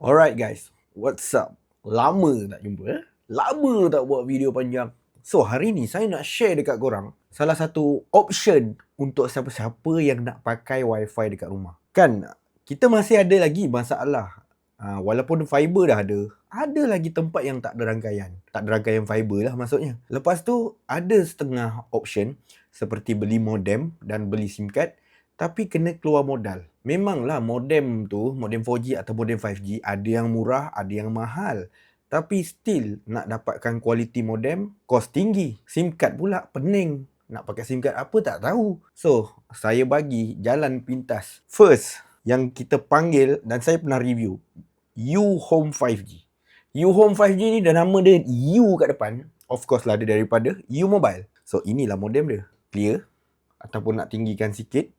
Alright guys, what's up? Lama tak jumpa Lama tak buat video panjang. So hari ni saya nak share dekat korang salah satu option untuk siapa-siapa yang nak pakai wifi dekat rumah. Kan kita masih ada lagi masalah. Walaupun fiber dah ada lagi tempat yang tak ada rangkaian. Tak ada rangkaian fiber lah maksudnya. Lepas tu ada setengah option seperti beli modem dan beli SIM card, tapi kena keluar modal. Memanglah modem tu, modem 4G atau modem 5G, ada yang murah, ada yang mahal. Tapi still nak dapatkan kualiti modem, kos tinggi. SIM card pula pening. Nak pakai SIM card apa tak tahu. So, saya bagi jalan pintas. First, yang kita panggil dan saya pernah review, U-Home 5G. U-Home 5G ni dah nama dia U kat depan. Of course lah dia daripada U-Mobile. So, inilah modem dia. Clear? Ataupun nak tinggikan sikit.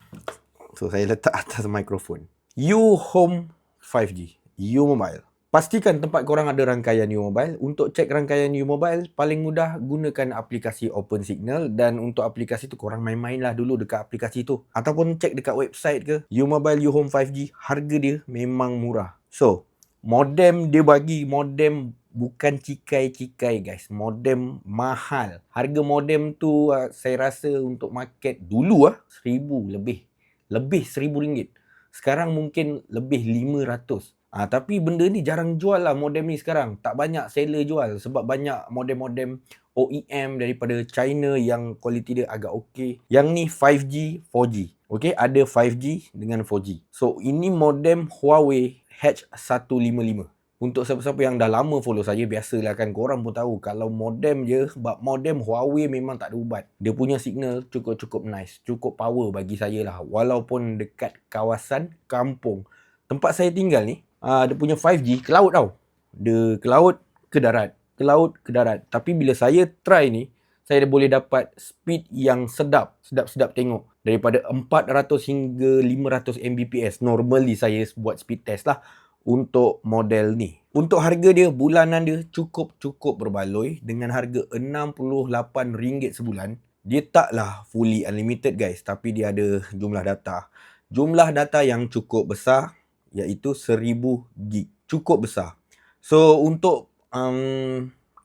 So, saya letak atas mikrofon. U-Home 5G. U-Mobile. Pastikan tempat korang ada rangkaian U-Mobile. Untuk cek rangkaian U-Mobile, paling mudah gunakan aplikasi OpenSignal. Dan untuk aplikasi tu, korang main-main lah dulu dekat aplikasi tu. Ataupun cek dekat website ke. U-Mobile U-Home 5G, harga dia memang murah. So, modem dia bagi modem bukan cikai-cikai guys. Modem mahal. Harga modem tu saya rasa untuk market dulu 1,000 lebih. Lebih RM1,000. Sekarang mungkin lebih 500. Tapi benda ni jarang jual lah modem ni sekarang. Tak banyak seller jual sebab banyak modem-modem OEM daripada China yang kualiti dia agak okey. Yang ni 5G, 4G. Okey, ada 5G dengan 4G. So, ini modem Huawei H155. Untuk siapa-siapa yang dah lama follow saya, biasalah kan korang pun tahu kalau modem je, sebab modem Huawei memang tak ada ubat. Dia punya signal cukup-cukup nice, cukup power bagi saya lah. Walaupun dekat kawasan kampung. Tempat saya tinggal ni, dia punya 5G ke laut tau. Dia ke laut, ke darat. Ke laut, ke darat. Tapi bila saya try ni, saya boleh dapat speed yang sedap. Sedap-sedap tengok. Daripada 400 hingga 500 Mbps. Normally saya buat speed test lah untuk model ni. Untuk harga dia, bulanan dia cukup-cukup berbaloi dengan harga RM68 sebulan. Dia taklah fully unlimited guys, tapi dia ada jumlah data. Jumlah data yang cukup besar, iaitu 1000 gig. Cukup besar. So, untuk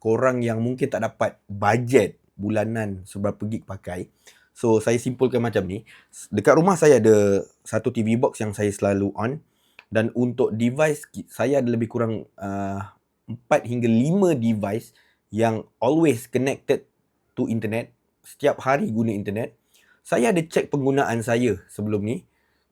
korang yang mungkin tak dapat budget bulanan seberapa gig pakai, so saya simpulkan macam ni. Dekat rumah saya ada satu TV box yang saya selalu on. Dan untuk device, saya ada lebih kurang 4 hingga 5 device yang always connected to internet. Setiap hari guna internet. Saya ada cek penggunaan saya sebelum ni.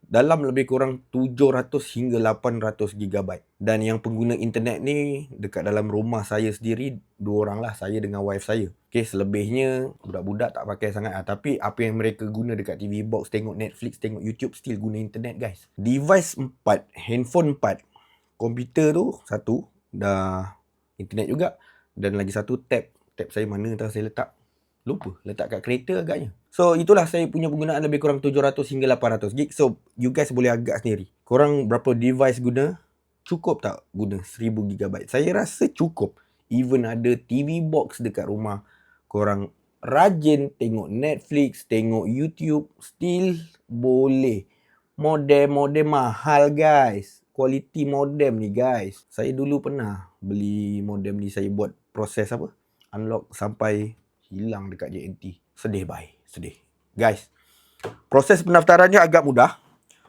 Dalam lebih kurang 700 hingga 800 GB. Dan yang pengguna internet ni dekat dalam rumah saya sendiri, 2 orang lah, saya dengan wife saya. Okay, selebihnya budak-budak tak pakai sangat lah. Tapi apa yang mereka guna dekat TV box, tengok Netflix, tengok YouTube, still guna internet guys. Device 4, handphone 4, komputer tu 1, dah internet juga. Dan lagi satu tab. Tab saya mana entah saya letak. Lupa, letak kat kereta agaknya. So, itulah saya punya penggunaan lebih kurang 700 hingga 800 gig. So, you guys boleh agak sendiri. Korang berapa device guna? Cukup tak guna 1000 GB? Saya rasa cukup. Even ada TV box dekat rumah, korang rajin tengok Netflix, tengok YouTube, still boleh. Modem mahal guys. Kualiti modem ni guys. Saya dulu pernah beli modem ni, saya buat proses unlock sampai hilang dekat JNT. Sedih bye. Sedih. Guys, proses pendaftarannya agak mudah.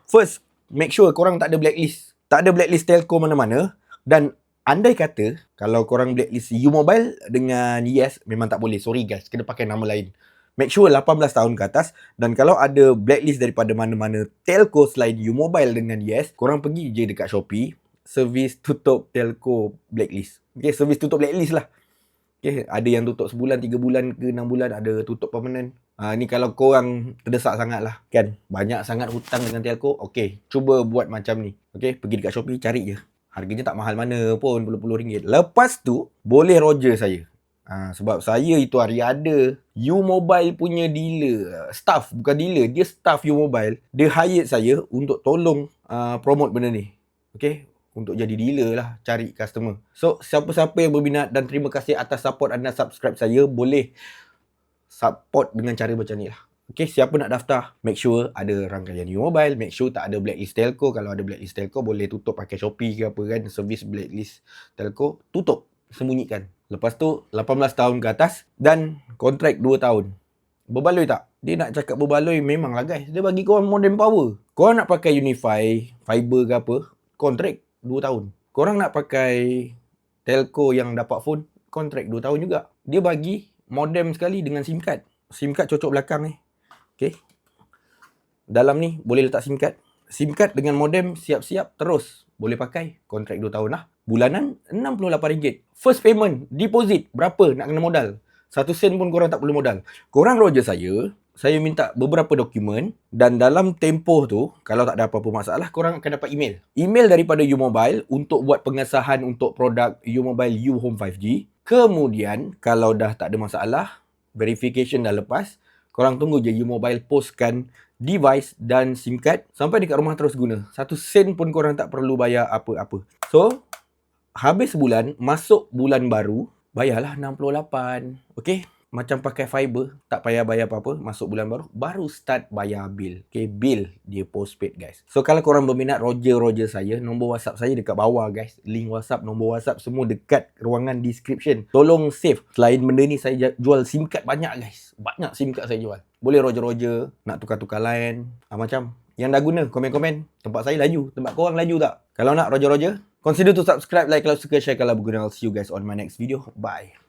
First, make sure korang tak ada blacklist. Tak ada blacklist telco mana-mana. Dan andai kata, kalau korang blacklist U-Mobile dengan Yes, memang tak boleh. Sorry guys, kena pakai nama lain. Make sure 18 tahun ke atas. Dan kalau ada blacklist daripada mana-mana telco selain U-Mobile dengan Yes, korang pergi je dekat Shopee, servis tutup telco blacklist. Okay, servis tutup blacklist lah. Okay, ada yang tutup sebulan, 3 bulan ke 6 bulan, ada tutup permanent. Ni kalau korang terdesak sangat lah, kan? Banyak sangat hutang dengan telco, okay, cuba buat macam ni. Okay, pergi dekat Shopee, cari je. Harganya tak mahal mana pun, puluh-puluh ringgit. Lepas tu, boleh roger saya. Sebab saya itu hari ada U-Mobile punya dealer. Staff, bukan dealer, dia staff U-Mobile. Dia hire saya untuk tolong promote benda ni. Okay, untuk jadi dealer lah, cari customer. So, siapa-siapa yang berminat, dan terima kasih atas support anda subscribe saya, boleh support dengan cara macam ni lah. Okay, siapa nak daftar, make sure ada rangkaian U-Mobile, make sure tak ada blacklist telco. Kalau ada blacklist telco, boleh tutup pakai Shopee ke apa kan, servis blacklist telco, tutup, sembunyikan. Lepas tu, 18 tahun ke atas dan kontrak 2 tahun. Berbaloi tak? Dia nak cakap berbaloi, memanglah guys. Dia bagi korang modem power. Korang nak pakai Unify, fiber ke apa, kontrak 2 tahun. Korang nak pakai telco yang dapat phone, kontrak 2 tahun juga. Dia bagi modem sekali dengan SIM card. SIM card cocok belakang ni. Okay. Dalam ni boleh letak SIM card. SIM card dengan modem siap-siap terus. Boleh pakai. Kontrak 2 tahun lah. Bulanan RM68. First payment, deposit. Berapa nak kena modal? 1 sen pun korang tak perlu modal. Korang roger saya minta beberapa dokumen dan dalam tempoh tu, kalau tak ada apa-apa masalah, korang akan dapat email. Email daripada U-Mobile untuk buat pengesahan untuk produk U-Mobile U Home 5G. Kemudian, kalau dah tak ada masalah, verification dah lepas, korang tunggu je U-Mobile postkan device dan SIM card sampai dekat rumah terus guna. 1 sen pun korang tak perlu bayar apa-apa. So, habis sebulan, masuk bulan baru, bayarlah 68. Okay? Macam pakai fiber, tak payah bayar apa-apa, masuk bulan baru start bayar bil. Okay, bil dia postpaid guys. So kalau korang berminat roger saya, nombor WhatsApp saya dekat bawah guys. Link WhatsApp, nombor WhatsApp semua dekat ruangan description. Tolong save. Selain benda ni saya jual SIM card banyak guys. Banyak SIM card saya jual. Boleh roger, nak tukar-tukar line. Macam yang dah guna, komen-komen. Tempat saya laju, tempat korang laju tak? Kalau nak roger, consider to subscribe, like kalau suka, share kalau berguna. I'll see you guys on my next video. Bye.